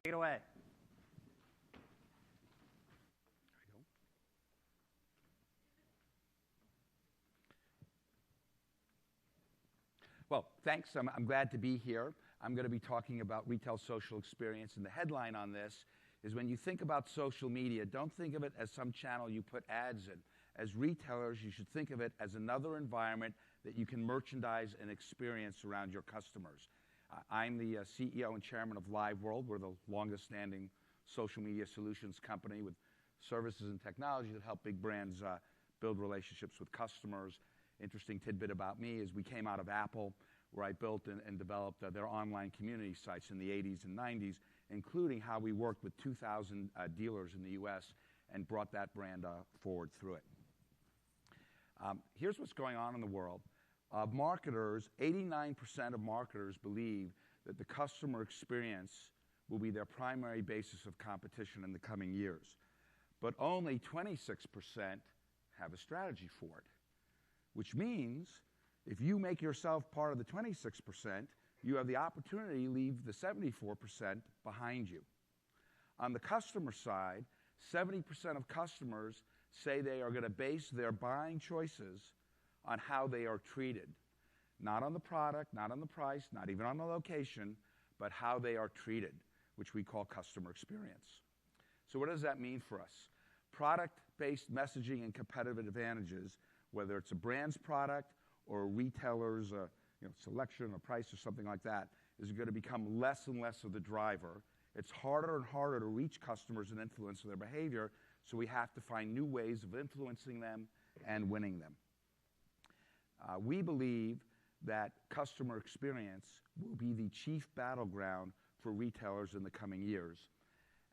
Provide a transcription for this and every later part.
Take it away. There we go. Well, thanks. I'm glad to be here. I'm going to be talking about retail social experience, and the headline on this is when you think about social media, don't think of it as some channel you put ads in. As retailers, you should think of it as another environment that you can merchandise and experience around your customers. I'm the CEO and chairman of LiveWorld. We're the longest-standing social media solutions company with services and technology that help big brands build relationships with customers. Interesting tidbit about me is we came out of Apple, where I built and developed their online community sites in the 80s and 90s, including how we worked with 2,000 dealers in the U.S. and brought that brand forward through it. Here's what's going on in the world. Marketers, 89% of marketers believe that the customer experience will be their primary basis of competition in the coming years. But only 26% have a strategy for it, which means if you make yourself part of the 26%, you have the opportunity to leave the 74% behind you. On the customer side, 70% of customers say they are going to base their buying choices on how they are treated. Not on the product, not on the price, not even on the location, but how they are treated, which we call customer experience. So what does that mean for us? Product-based messaging and competitive advantages, whether it's a brand's product or a retailer's selection or price or something like that, is going to become less and less of the driver. It's harder and harder to reach customers and influence their behavior, so we have to find new ways of influencing them and winning them. We believe that customer experience will be the chief battleground for retailers in the coming years.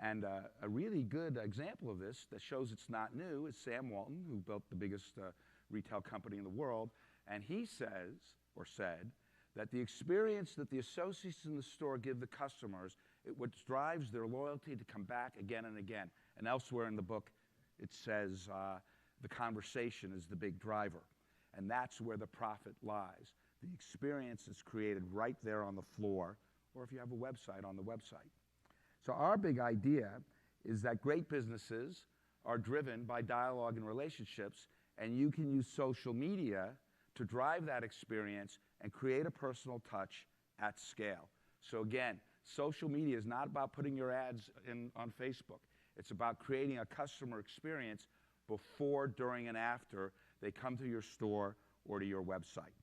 And a really good example of this that shows it's not new is Sam Walton, who built the biggest retail company in the world. And he says, or said, that the experience that the associates in the store give the customers, what drives their loyalty to come back again and again. And elsewhere in the book, it says the conversation is the big driver. And that's where the profit lies. The experience is created right there on the floor, or if you have a website, on the website. So our big idea is that great businesses are driven by dialogue and relationships, and you can use social media to drive that experience and create a personal touch at scale. So again, social media is not about putting your ads on Facebook. It's about creating a customer experience before, during, and after they come to your store or to your website.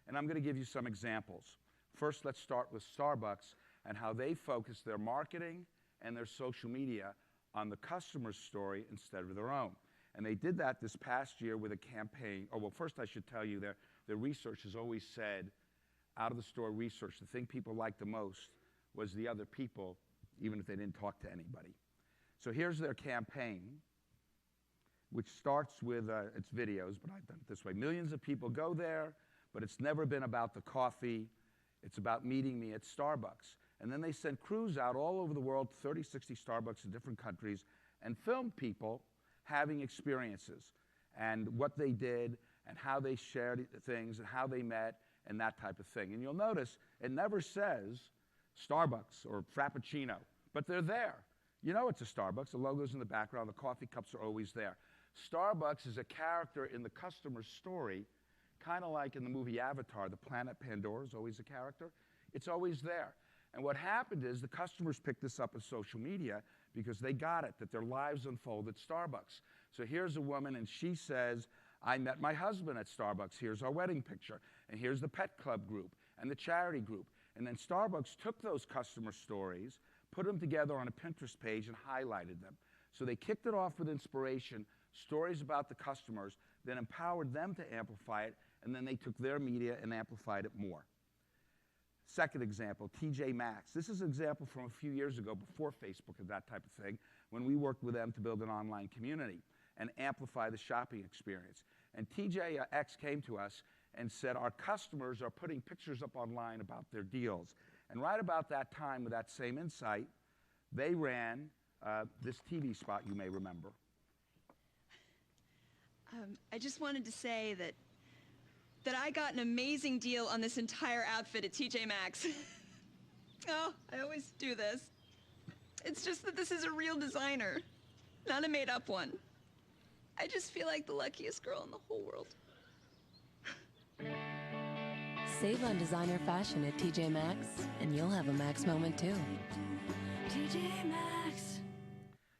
And I'm going to give you some examples. First, let's start with Starbucks and how they focus their marketing and their social media on the customer's story instead of their own. And they did that this past year with a campaign. Oh, well, first I should tell you their research has always said, out of the store research, the thing people liked the most was the other people, even if they didn't talk to anybody. So here's their campaign, which starts with its videos, but I've done it this way. Millions of people go there, but it's never been about the coffee. It's about meeting me at Starbucks. And then they sent crews out all over the world, 30, 60 Starbucks in different countries, and filmed people having experiences and what they did and how they shared things and how they met and that type of thing. And you'll notice it never says Starbucks or Frappuccino, but they're there. You know it's a Starbucks. The logo's in the background. The coffee cups are always there. Starbucks is a character in the customer's story, kind of like in the movie Avatar, the planet Pandora is always a character. It's always there. And what happened is the customers picked this up on social media because they got it, that their lives unfold at Starbucks. So here's a woman, and she says, I met my husband at Starbucks. Here's our wedding picture. And here's the pet club group and the charity group. And then Starbucks took those customer stories, put them together on a Pinterest page, and highlighted them. So they kicked it off with inspiration, stories about the customers, then empowered them to amplify it, and then they took their media and amplified it more. Second example, TJ Maxx. This is an example from a few years ago, before Facebook and that type of thing, when we worked with them to build an online community and amplify the shopping experience. And TJX came to us and said, our customers are putting pictures up online about their deals. And right about that time, with that same insight, they ran this TV spot you may remember. I just wanted to say that I got an amazing deal on this entire outfit at TJ Maxx. Oh, I always do this. It's just that this is a real designer, not a made-up one. I just feel like the luckiest girl in the whole world. Save on designer fashion at TJ Maxx, and you'll have a Maxx moment too. TJ Maxx.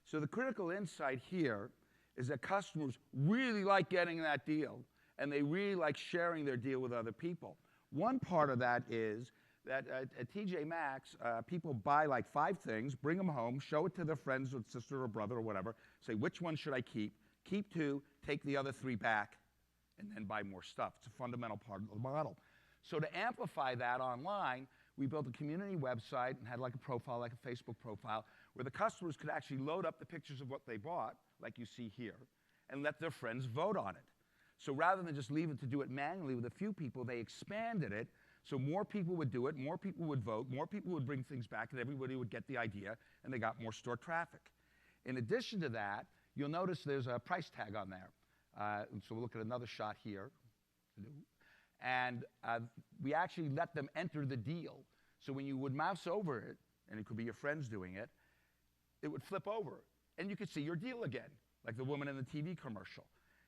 So the critical insight here is that customers really like getting that deal, and they really like sharing their deal with other people. One part of that is that at TJ Maxx, people buy like 5 things, bring them home, show it to their friends or sister or brother or whatever, say, which one should I keep? Keep 2, take the other 3 back, and then buy more stuff. It's a fundamental part of the model. So to amplify that online, we built a community website and had like a profile, like a Facebook profile, where the customers could actually load up the pictures of what they bought, like you see here, and let their friends vote on it. So rather than just leave it to do it manually with a few people, they expanded it so more people would do it, more people would vote, more people would bring things back, and everybody would get the idea, and they got more store traffic. In addition to that, you'll notice there's a price tag on there. So we'll look at another shot here. And we actually let them enter the deal. So when you would mouse over it, and it could be your friends doing it, it would flip over. And you could see your deal again, like the woman in the TV commercial.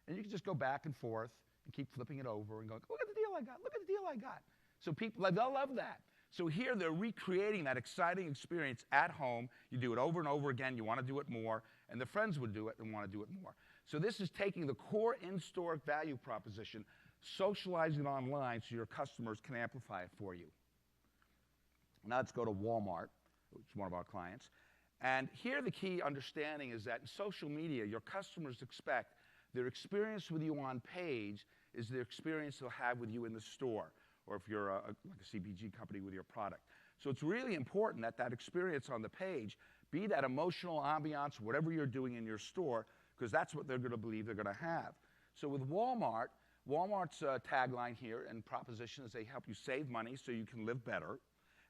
And you could just go back and forth and keep flipping it over and going, look at the deal I got, look at the deal I got. So people, they'll love that. So here they're recreating that exciting experience at home. You do it over and over again. You want to do it more. And the friends would do it and want to do it more. So this is taking the core in-store value proposition, socializing it online so your customers can amplify it for you. Now let's go to Walmart, which is one of our clients. And here the key understanding is that in social media, your customers expect their experience with you on page is the experience they'll have with you in the store, or if you're like a CPG company with your product. So it's really important that that experience on the page be that emotional ambiance, whatever you're doing in your store, because that's what they're going to believe they're going to have. So with Walmart, Walmart's tagline here and proposition is they help you save money so you can live better.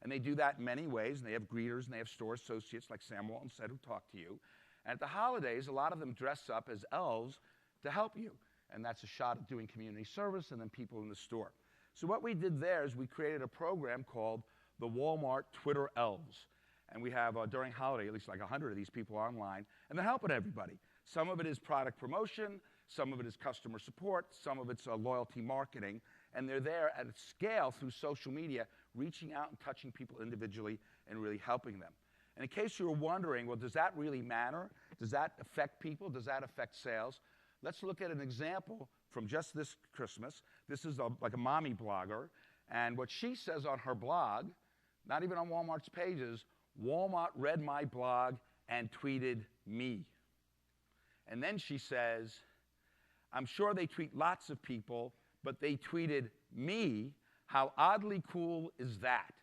And they do that in many ways. And they have greeters and they have store associates like Sam Walton said who talk to you. And at the holidays, a lot of them dress up as elves to help you. And that's a shot at doing community service and then people in the store. So what we did there is we created a program called the Walmart Twitter Elves. And we have, during holiday, at least like 100 of these people online. And they're helping everybody. Some of it is product promotion. Some of it is customer support. Some of it's loyalty marketing. And they're there at a scale through social media, reaching out and touching people individually and really helping them. And in case you were wondering, well, does that really matter? Does that affect people? Does that affect sales? Let's look at an example from just this Christmas. This is like a mommy blogger. And what she says on her blog, not even on Walmart's pages, Walmart read my blog and tweeted me. And then she says, I'm sure they tweet lots of people, but they tweeted me. How oddly cool is that?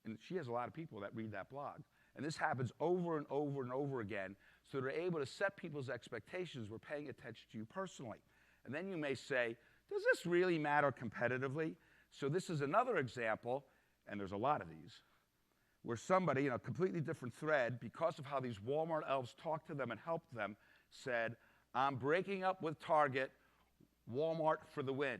And she has a lot of people that read that blog. And this happens over and over and over again. So they're able to set people's expectations. We're paying attention to you personally. And then you may say, does this really matter competitively? So this is another example, and there's a lot of these, where somebody in a completely different thread, because of how these Walmart elves talked to them and helped them, said, I'm breaking up with Target, Walmart for the win.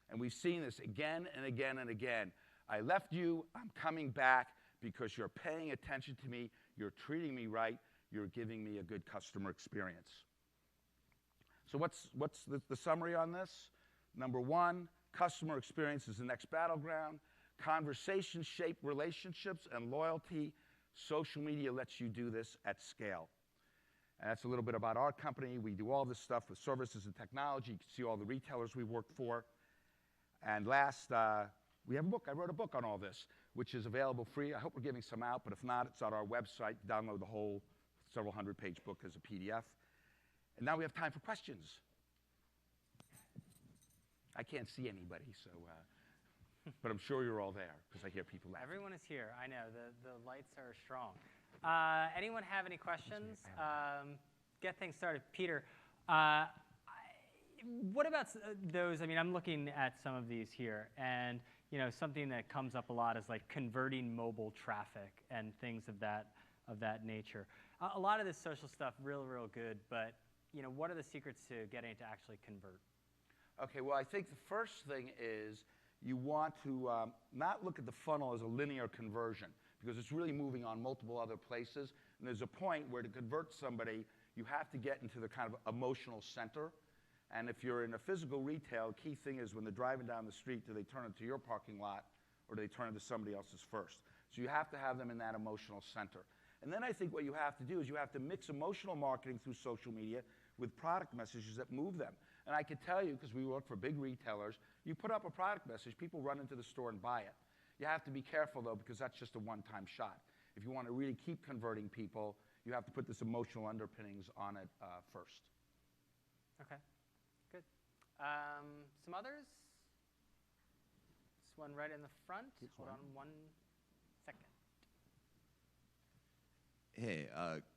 And we've seen this again and again and again. I left you, I'm coming back because you're paying attention to me, you're treating me right, you're giving me a good customer experience. So what's the summary on this? Number one, customer experience is the next battleground. Conversations shape relationships and loyalty. Social media lets you do this at scale. And that's a little bit about our company. We do all this stuff with services and technology. You can see all the retailers we work for. And last, we have a book. I wrote a book on all this, which is available free. I hope we're giving some out, but if not, it's on our website. Download the whole several hundred-page book as a PDF. And now we have time for questions. I can't see anybody, so, but I'm sure you're all there because I hear people laughing. Everyone is here. I know. The lights are strong. Anyone have any questions? Get things started. Peter, what about those? I mean, I'm looking at some of these here, and you know, something that comes up a lot is like converting mobile traffic and things of that nature. A lot of this social stuff, real good, but you know, what are the secrets to getting it to actually convert? Okay, well, I think the first thing is you want to not look at the funnel as a linear conversion because it's really moving on multiple other places. And there's a point where to convert somebody, you have to get into the kind of emotional center. And if you're in a physical retail, key thing is when they're driving down the street, do they turn into your parking lot or do they turn into somebody else's first? So you have to have them in that emotional center. And then I think what you have to do is you have to mix emotional marketing through social media with product messages that move them. And I can tell you, because we work for big retailers, you put up a product message, people run into the store and buy it. You have to be careful, though, because that's just a one-time shot. If you want to really keep converting people, you have to put this emotional underpinnings on it first. Okay, good. Some others? This one right in the front. Hold on 1 second. Hey,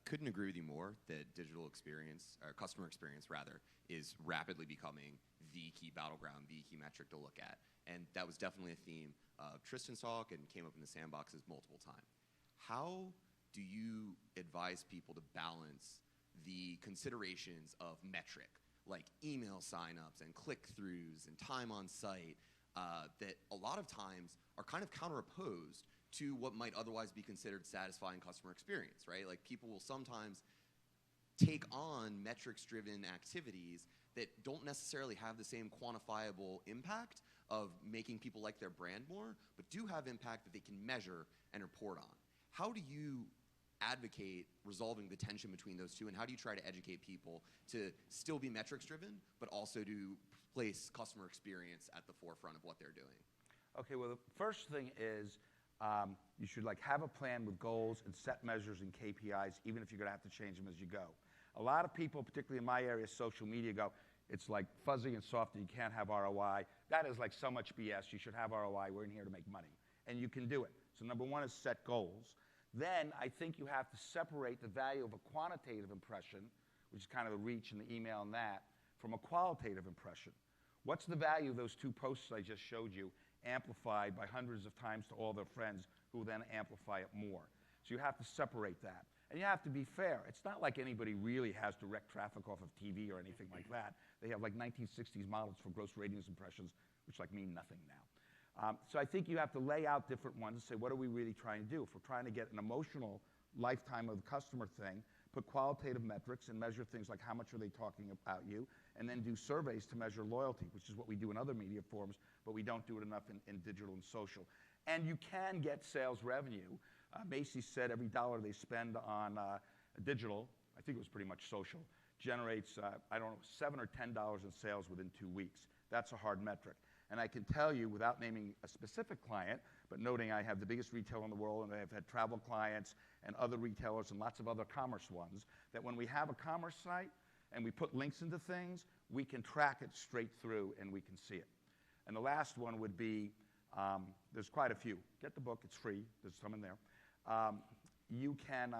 couldn't agree with you more that digital experience, or customer experience rather, is rapidly becoming the key battleground, the key metric to look at. And that was definitely a theme of Tristan's talk and came up in the sandboxes multiple times. How do you advise people to balance the considerations of metric, like email signups and click-throughs and time on site, that a lot of times are kind of counteropposed to what might otherwise be considered satisfying customer experience, right? Like people will sometimes take on metrics-driven activities that don't necessarily have the same quantifiable impact of making people like their brand more, but do have impact that they can measure and report on. How do you advocate resolving the tension between those two, and how do you try to educate people to still be metrics-driven, but also to place customer experience at the forefront of what they're doing? Okay, well, the first thing is you should have a plan with goals and set measures and KPIs, even if you're going to have to change them as you go. A lot of people, particularly in my area, social media, go, it's like fuzzy and soft and you can't have ROI. That is like so much BS. You should have ROI. We're in here to make money. And you can do it. So number one is set goals. Then I think you have to separate the value of a quantitative impression, which is kind of the reach and the email and that, from a qualitative impression. What's the value of those 2 posts I just showed you, amplified by hundreds of times to all their friends who will then amplify it more? So you have to separate that. And you have to be fair. It's not like anybody really has direct traffic off of TV or anything like that. They have like 1960s models for gross ratings impressions, which mean nothing now. So I think you have to lay out different ones and say, what are we really trying to do? If we're trying to get an emotional lifetime of the customer thing, put qualitative metrics and measure things like how much are they talking about you, and then do surveys to measure loyalty, which is what we do in other media forms, but we don't do it enough in digital and social. And you can get sales revenue. Macy's said every dollar they spend on digital, I think it was pretty much social, generates, I don't know, $7 or $10 in sales within 2 weeks. That's a hard metric. And I can tell you, without naming a specific client, but noting I have the biggest retailer in the world, and I have had travel clients and other retailers and lots of other commerce ones, that when we have a commerce site and we put links into things, we can track it straight through and we can see it. And the last one would be, there's quite a few. Get the book, it's free, there's some in there. You can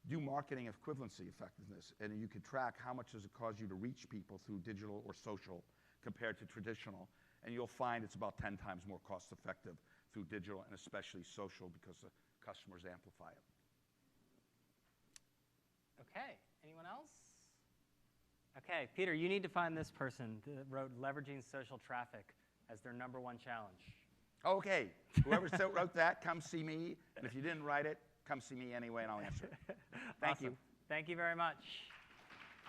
do marketing equivalency effectiveness, and you can track how much does it cost you to reach people through digital or social compared to traditional. And you'll find it's about 10 times more cost effective through digital and especially social because the customers amplify it. Okay, anyone else? Okay, Peter, you need to find this person that wrote leveraging social traffic as their #1 challenge. Okay, whoever wrote that, come see me. And if you didn't write it, come see me anyway and I'll answer it. Thank you. Thank you very much.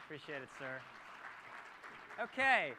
Appreciate it, sir. Okay.